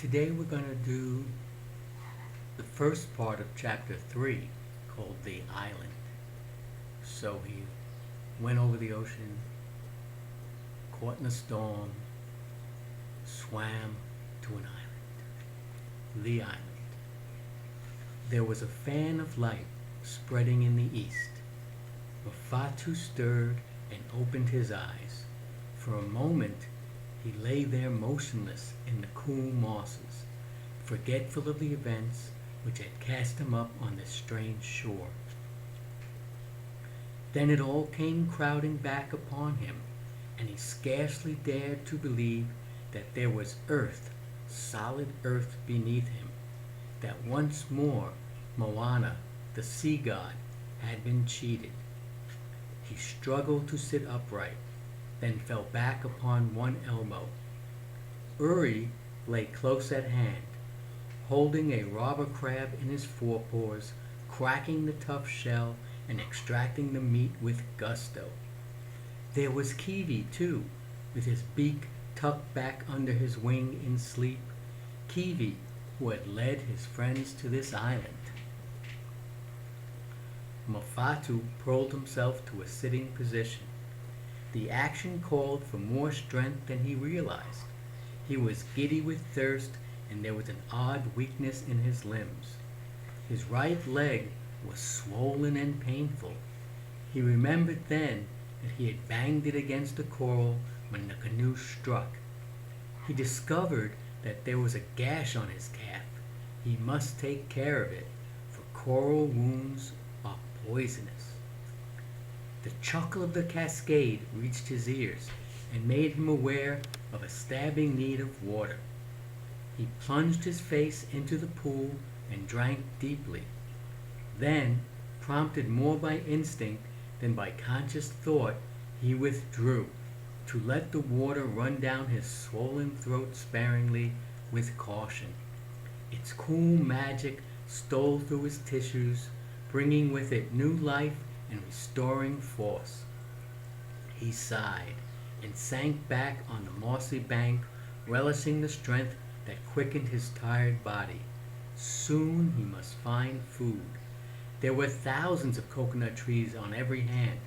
Today we're going to do the first part of chapter 3 called The Island. So he went over the ocean, caught in a storm, swam to an island. The island. There was a fan of light spreading in the east. Mafatu stirred and opened his eyes. For a moment he lay there motionless in the cool mosses, forgetful of the events which had cast him up on this strange shore. Then it all came crowding back upon him, and he scarcely dared to believe that there was earth, solid earth beneath him, that once more Moana, the sea god, had been cheated. He struggled to sit upright, then fell back upon one elbow. Uri lay close at hand, holding a robber crab in his forepaws, cracking the tough shell and extracting the meat with gusto. There was Kiwi, too, with his beak tucked back under his wing in sleep. Kiwi, who had led his friends to this island. Mafatu pulled himself to a sitting position. The action called for more strength than he realized. He was giddy with thirst, and there was an odd weakness in his limbs. His right leg was swollen and painful. He remembered then that he had banged it against the coral when the canoe struck. He discovered that there was a gash on his calf. He must take care of it, for coral wounds are poisonous. The chuckle of the cascade reached his ears and made him aware of a stabbing need of water. He plunged his face into the pool and drank deeply. Then, prompted more by instinct than by conscious thought, he withdrew, to let the water run down his swollen throat sparingly, with caution. Its cool magic stole through his tissues, bringing with it new life and restoring force. He sighed and sank back on the mossy bank, relishing the strength that quickened his tired body. Soon he must find food. There were thousands of coconut trees on every hand,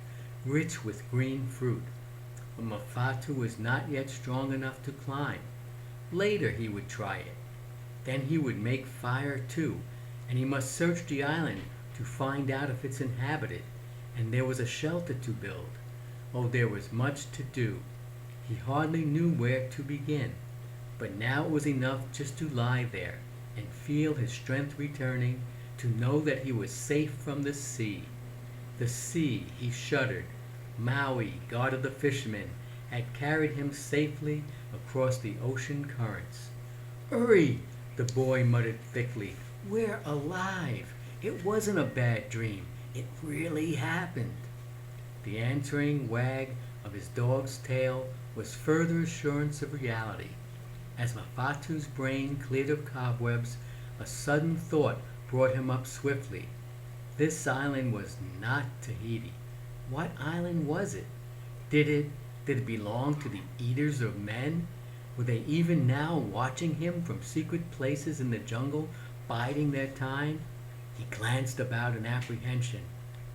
rich with green fruit. But Mafatu was not yet strong enough to climb. Later he would try it. Then he would make fire too, and he must search the island to find out if it's inhabited, and there was a shelter to build. Oh, there was much to do. He hardly knew where to begin, but now it was enough just to lie there and feel his strength returning, to know that he was safe from the sea. The sea, he shuddered. Maui, god of the fishermen, had carried him safely across the ocean currents. "Uri," the boy muttered thickly, "we're alive. It wasn't a bad dream. It really happened." The answering wag of his dog's tail was further assurance of reality. As Mafatu's brain cleared of cobwebs, a sudden thought brought him up swiftly. This island was not Tahiti. What island was it? Did it belong to the eaters of men? Were they even now watching him from secret places in the jungle, biding their time? He glanced about in apprehension,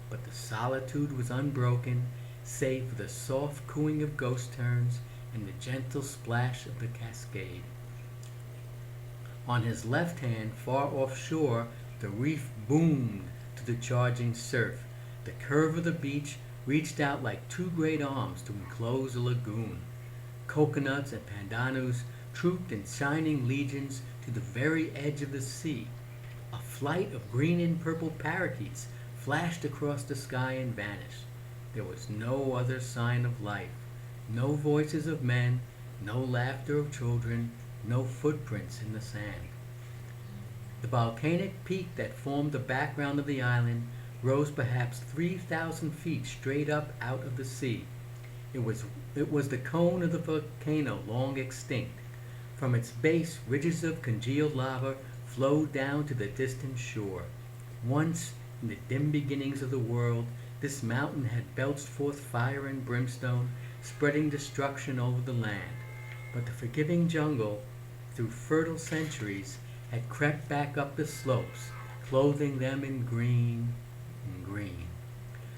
but the solitude was unbroken, save for the soft cooing of ghost terns and the gentle splash of the cascade. On his left hand, far offshore, the reef boomed to the charging surf. The curve of the beach reached out like two great arms to enclose a lagoon. Coconuts and pandanus trooped in shining legions to the very edge of the sea. A flight of green and purple parakeets flashed across the sky and vanished. There was no other sign of life, no voices of men, no laughter of children, no footprints in the sand. The volcanic peak that formed the background of the island rose perhaps 3,000 feet straight up out of the sea. It was the cone of the volcano long extinct. From its base, ridges of congealed lava flowed down to the distant shore. Once, in the dim beginnings of the world, this mountain had belched forth fire and brimstone, spreading destruction over the land. But the forgiving jungle, through fertile centuries, had crept back up the slopes, clothing them in green and green.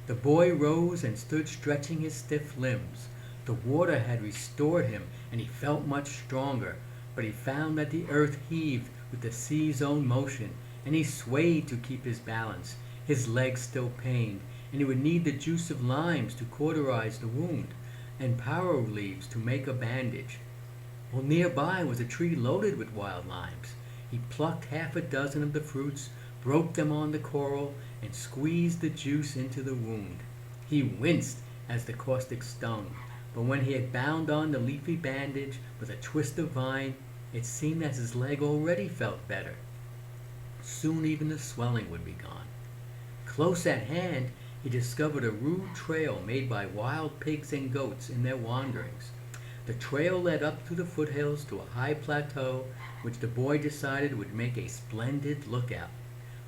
The boy rose and stood stretching his stiff limbs. The water had restored him, and he felt much stronger, but he found that the earth heaved with the sea's own motion, and he swayed to keep his balance. His legs still pained, and he would need the juice of limes to cauterize the wound, and power leaves to make a bandage. Well, nearby was a tree loaded with wild limes. He plucked half a dozen of the fruits, broke them on the coral, and squeezed the juice into the wound. He winced as the caustic stung, but when he had bound on the leafy bandage with a twist of vine, it seemed as his leg already felt better. Soon even the swelling would be gone. Close at hand, he discovered a rude trail made by wild pigs and goats in their wanderings. The trail led up through the foothills to a high plateau, which the boy decided would make a splendid lookout.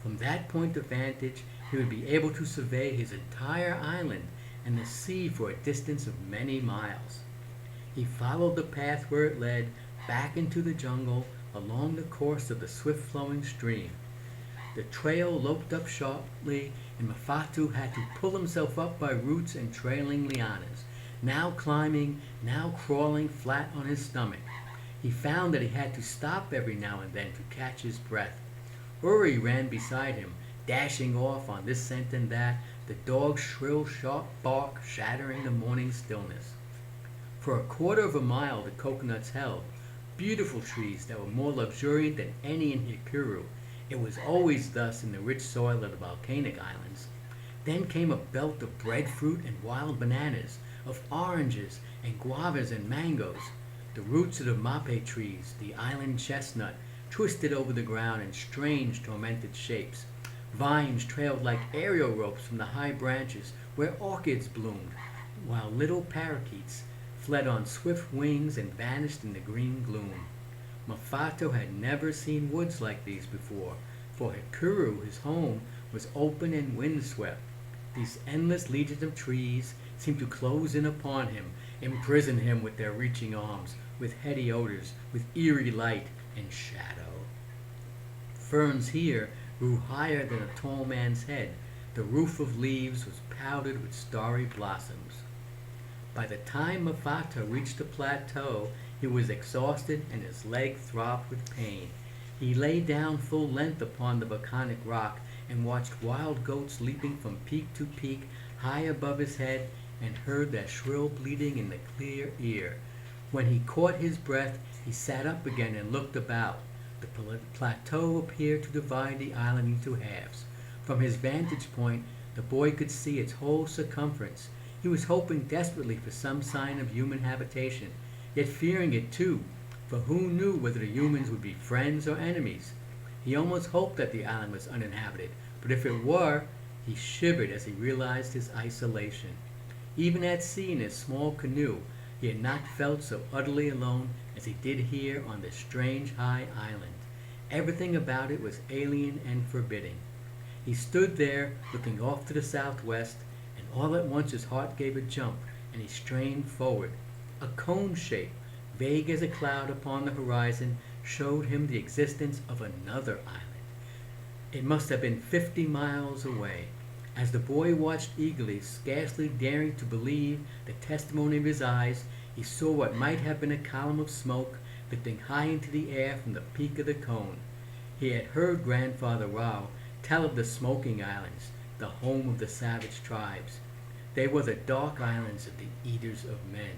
From that point of vantage, he would be able to survey his entire island and the sea for a distance of many miles. He followed the path where it led back into the jungle along the course of the swift-flowing stream. The trail loped up sharply, and Mafatu had to pull himself up by roots and trailing lianas, now climbing, now crawling flat on his stomach. He found that he had to stop every now and then to catch his breath. Uri ran beside him, dashing off on this scent and that, the dog's shrill, sharp bark shattering the morning stillness. For a quarter of a mile the coconuts held, beautiful trees that were more luxuriant than any in Hikuru. It was always thus in the rich soil of the volcanic islands. Then came a belt of breadfruit and wild bananas, of oranges and guavas and mangoes. The roots of the mape trees, the island chestnut, twisted over the ground in strange, tormented shapes. Vines trailed like aerial ropes from the high branches where orchids bloomed, while little parakeets fled on swift wings and vanished in the green gloom. Mafatu had never seen woods like these before, for Hikuru, his home, was open and windswept. These endless legions of trees seemed to close in upon him, imprison him with their reaching arms, with heady odors, with eerie light and shadow. Ferns here grew higher than a tall man's head. The roof of leaves was powdered with starry blossoms. By the time Mafatu reached the plateau, he was exhausted and his leg throbbed with pain. He lay down full length upon the volcanic rock and watched wild goats leaping from peak to peak high above his head and heard their shrill bleating in the clear ear. When he caught his breath, he sat up again and looked about. The plateau appeared to divide the island into halves. From his vantage point, the boy could see its whole circumference. He was hoping desperately for some sign of human habitation, yet fearing it too, for who knew whether the humans would be friends or enemies? He almost hoped that the island was uninhabited, but if it were, he shivered as he realized his isolation. Even at sea in his small canoe, he had not felt so utterly alone as he did here on this strange high island. Everything about it was alien and forbidding. He stood there, looking off to the southwest, and all at once his heart gave a jump, and he strained forward. A cone shape, vague as a cloud upon the horizon, showed him the existence of another island. It must have been 50 miles away. As the boy watched eagerly, scarcely daring to believe the testimony of his eyes, he saw what might have been a column of smoke lifting high into the air from the peak of the cone. He had heard Grandfather Rao tell of the smoking islands, the home of the savage tribes. They were the dark islands of the eaters of men.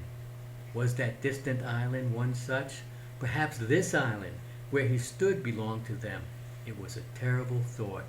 Was that distant island one such? Perhaps this island, where he stood, belonged to them. It was a terrible thought.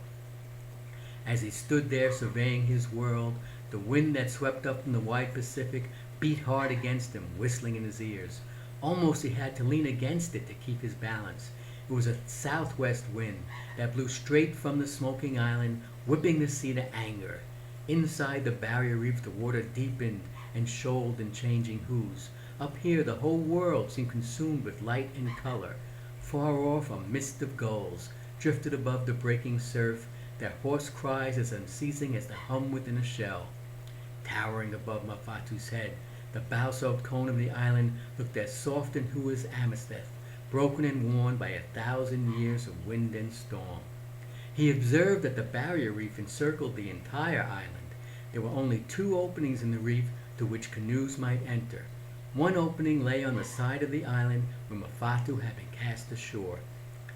As he stood there surveying his world, the wind that swept up from the wide Pacific beat hard against him, whistling in his ears. Almost he had to lean against it to keep his balance. It was a southwest wind that blew straight from the smoking island, whipping the sea to anger. Inside the barrier reef the water deepened and shoaled in changing hues. Up here the whole world seemed consumed with light and color. Far off a mist of gulls drifted above the breaking surf, their hoarse cries as unceasing as the hum within a shell. Towering above Mafatu's head, the basalt cone of the island looked as soft and hue as amethyst, broken and worn by 1,000 years of wind and storm. He observed that the barrier reef encircled the entire island. There were only 2 openings in the reef through which canoes might enter. One opening lay on the side of the island where Mafatu had been cast ashore.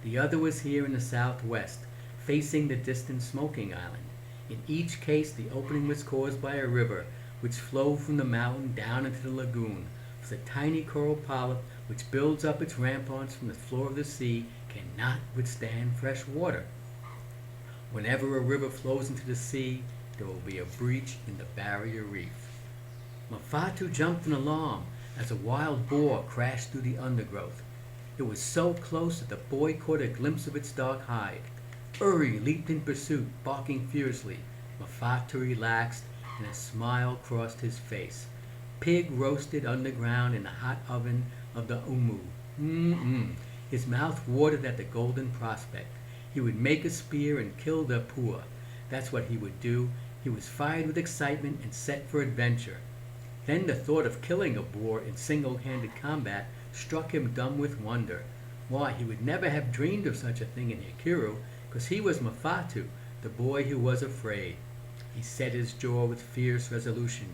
The other was here in the southwest, facing the distant Smoking Island. In each case, the opening was caused by a river which flowed from the mountain down into the lagoon. For the tiny coral polyp which builds up its ramparts from the floor of the sea cannot withstand fresh water. Whenever a river flows into the sea, there will be a breach in the barrier reef. Mafatu jumped in alarm as a wild boar crashed through the undergrowth. It was so close that the boy caught a glimpse of its dark hide. Uri leaped in pursuit, barking fiercely. Mafatu relaxed, and a smile crossed his face. Pig roasted underground in the hot oven of the umu. His mouth watered at the golden prospect. He would make a spear and kill the pua. That's what he would do. He was fired with excitement and set for adventure. Then the thought of killing a boar in single-handed combat struck him dumb with wonder. Why, he would never have dreamed of such a thing in Hikiru, because he was Mafatu, the boy who was afraid. He set his jaw with fierce resolution.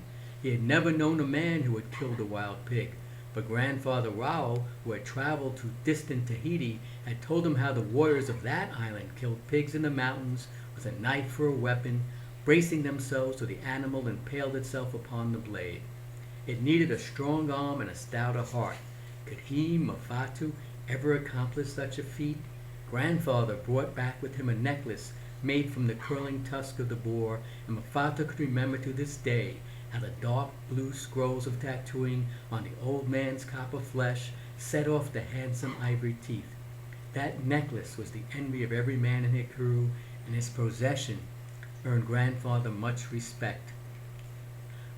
He had never known a man who had killed a wild pig, but Grandfather Raoul, who had traveled to distant Tahiti, had told him how the warriors of that island killed pigs in the mountains with a knife for a weapon, bracing themselves so the animal impaled itself upon the blade. It needed a strong arm and a stouter heart. Could he, Mafatu, ever accomplish such a feat? Grandfather brought back with him a necklace made from the curling tusk of the boar, and Mafatu could remember to this day how the dark blue scrolls of tattooing on the old man's copper flesh set off the handsome ivory teeth. That necklace was the envy of every man in Hikuru, and its possession earned Grandfather much respect.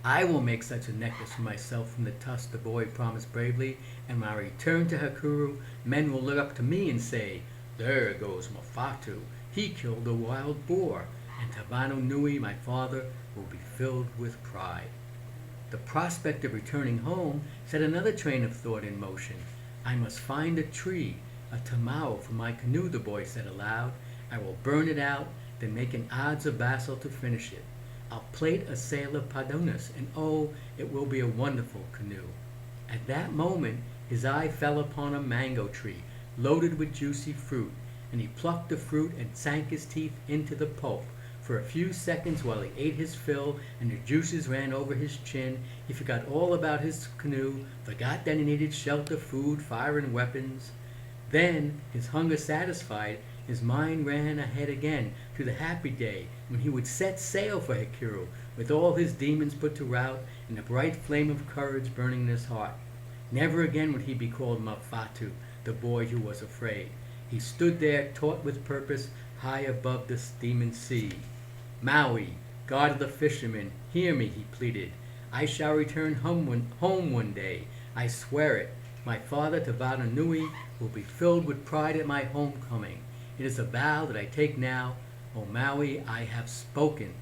I will make such a necklace for myself from the tusk, the boy promised bravely, and when I return to Hikuru, men will look up to me and say, "There goes Mafatu. He killed a wild boar," and Tabano Nui, my father, will be filled with pride. The prospect of returning home set another train of thought in motion. I must find a tree, a tamao for my canoe, the boy said aloud. I will burn it out, then make an adze of basil to finish it. I'll plait a sail of padonas, and oh, it will be a wonderful canoe. At that moment, his eye fell upon a mango tree, loaded with juicy fruit, and he plucked the fruit and sank his teeth into the pulp. For a few seconds while he ate his fill and the juices ran over his chin, he forgot all about his canoe, forgot that he needed shelter, food, fire, and weapons. Then, his hunger satisfied, his mind ran ahead again to the happy day when he would set sail for Hikuru, with all his demons put to rout and a bright flame of courage burning in his heart. Never again would he be called Mafatu, the boy who was afraid. He stood there, taut with purpose, high above the steaming sea. "Maui, God of the fishermen, hear me," he pleaded. "I shall return home one day. I swear it. My father, Tabana Nui, will be filled with pride at my homecoming. It is a vow that I take now. O Maui, I have spoken."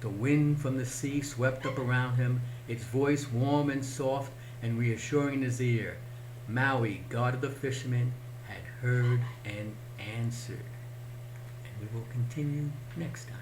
The wind from the sea swept up around him, its voice warm and soft and reassuring in his ear. Maui, God of the fishermen, had heard and answered. And we will continue next time.